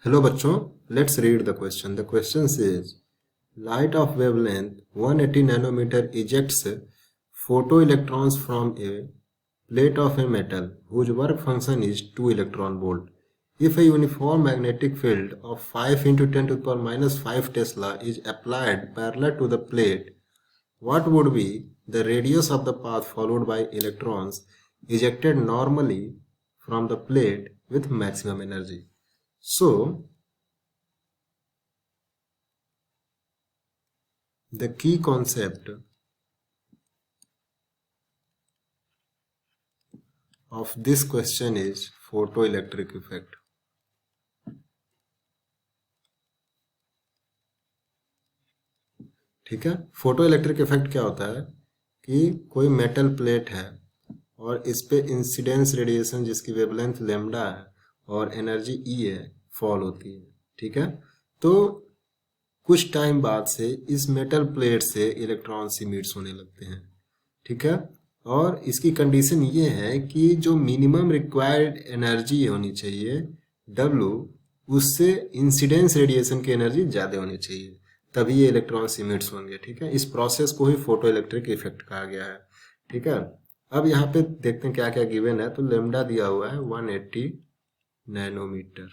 Hello बच्चों, let's read the question. The question says light of wavelength 180 nanometer ejects photoelectrons from a plate of a metal whose work function is 2 electron volt. If a uniform magnetic field of 5 into 10 to the power minus 5 Tesla is applied parallel to the plate, what would be the radius of the path followed by electrons ejected normally from the plate with maximum energy? So, the key concept of this question is photoelectric effect. ठीक है, photo electric effect क्या होता है कि कोई metal plate है और इस पे इंसिडेंस रेडिएशन जिसकी वेवलेंथ लेमडा है और एनर्जी ई है फॉल होती है. ठीक है, तो कुछ टाइम बाद से इस मेटल प्लेट से इलेक्ट्रॉन्स इमिट्स होने लगते हैं. ठीक है, और इसकी कंडीशन ये है कि जो मिनिमम रिक्वायर्ड एनर्जी होनी चाहिए W, उससे इंसिडेंस रेडिएशन की एनर्जी ज़्यादा होनी चाहिए, तभी ये इलेक्ट्रॉन्स इमिट्स होंगे. ठीक है, इस प्रोसेस को ही फोटो इलेक्ट्रिक इफेक्ट कहा गया है. ठीक है, अब यहाँ पे देखते हैं क्या क्या गिवन है. तो लेमडा दिया हुआ है 180 नैनोमीटर.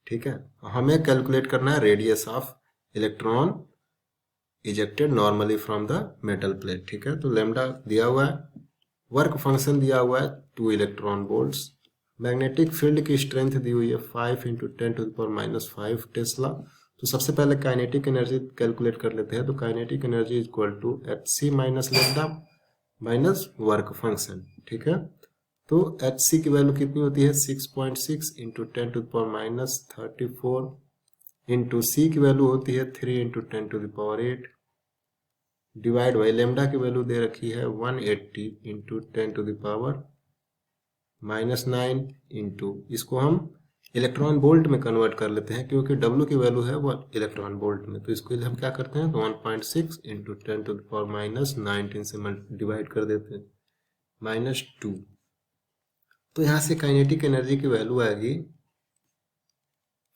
ठीक है, हमें कैलकुलेट करना है radius of electron ejected normally from the metal plate. ठीक है, तो लेमडा दिया हुआ है, वर्क फंक्शन दिया हुआ है 2 इलेक्ट्रॉन वोल्ट्स, मैग्नेटिक फील्ड की स्ट्रेंथ दी हुई है 5 into 10 to the power minus 5 tesla. तो सबसे पहले काइनेटिक एनर्जी कैलकुलेट कर लेते हैं. तो kinetic energy equal to H C minus lambda minus work function. ठीक है, तो एच सी की वैल्यू कितनी होती है 6.6 into 10 to the power minus 34 into C की वैल्यू होती है 3 into 10 to the power 8 divide by lambda की वैल्यू दे रखी है 180 into 10 to the power minus 9 into, इसको हम इलेक्ट्रॉन वोल्ट में कन्वर्ट कर लेते हैं क्योंकि W की वैल्यू है वो इलेक्ट्रॉन वोल्ट में. तो इसको हम क्या करते हैं, तो 1.6 into 10 to the power minus 19 से डिवाइड कर देते हैं माइनस 2. तो यहाँ से काइनेटिक एनर्जी की वैल्यू आएगी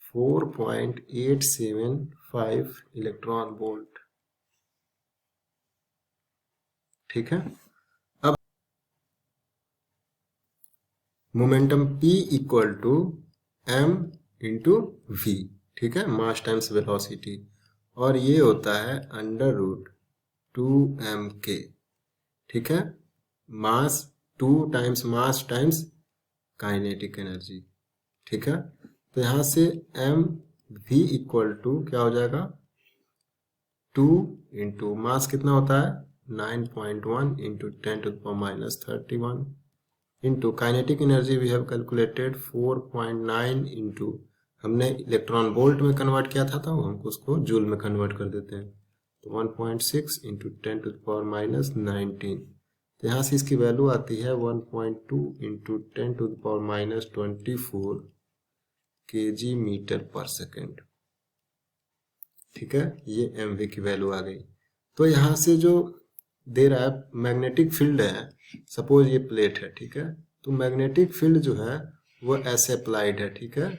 4.875 इलेक्ट्रॉन वोल्ट. ठीक है, अब momentum P equal to m into V. ठीक है, मास टाइम्स वेलोसिटी, और ये होता है अंडर रूट 2mk. ठीक है, mass 2 times mass times kinetic energy. ठीक है, तो यहाँ से m v इक्वल टू क्या हो जाएगा 2 इंटू मास कितना होता है 9.1 into 10 to the power minus 31 into kinetic energy we have calculated 4.9 into, हमने इलेक्ट्रॉन वोल्ट में कन्वर्ट किया था तो हमको उसको जूल में कन्वर्ट कर देते हैं. तो 1.6 into 10 to the power minus 19. तो यहाँ से इसकी वैल्यू आती है 1.2 into 10 to the power minus 24 kg metre per second. ठीक है, ये mv की वैल्यू आ गई. तो यहाँ से जो दे रहा है मैग्नेटिक फील्ड है, सपोज ये प्लेट है. ठीक है, तो मैग्नेटिक फील्ड जो है वो ऐसे अप्लाइड है. ठीक है,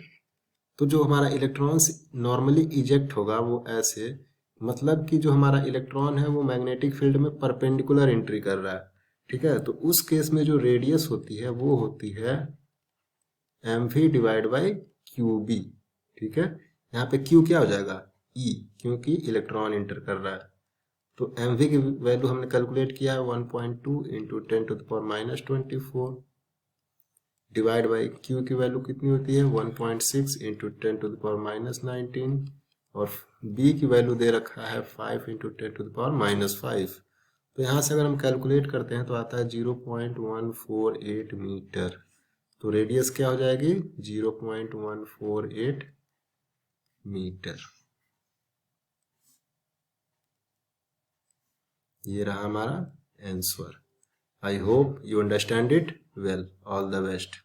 तो जो हमारा इलेक्ट्रॉन्स नॉर्मली इजेक्ट होगा वो ऐसे, मतलब कि जो हमारा इलेक्ट्रॉन है वो मैग्नेटिक फील्ड में परपेंडिकुलर एंट्री कर रहा है. ठीक है, तो उस केस में जो रेडियस होती है वो होती है mv divide by Q B. ठीक है, यहाँ पे q क्या हो जाएगा e, क्योंकि इलेक्ट्रॉन इंटर कर रहा है. तो mv की वैल्यू हमने कैलकुलेट किया है 1.2 into 10 to the power minus 24 divide by q की वैल्यू कितनी होती है 1.6 into 10 to the power minus 19, और b की वैल्यू दे रखा है 5 into 10 to the power minus 5. तो यहाँ से अगर हम कैलकुलेट करते हैं तो आता है 0.148 मीटर. तो रेडियस क्या हो जाएगी 0.148 मीटर. ये रहा हमारा answer. I hope you understand it well. All the best.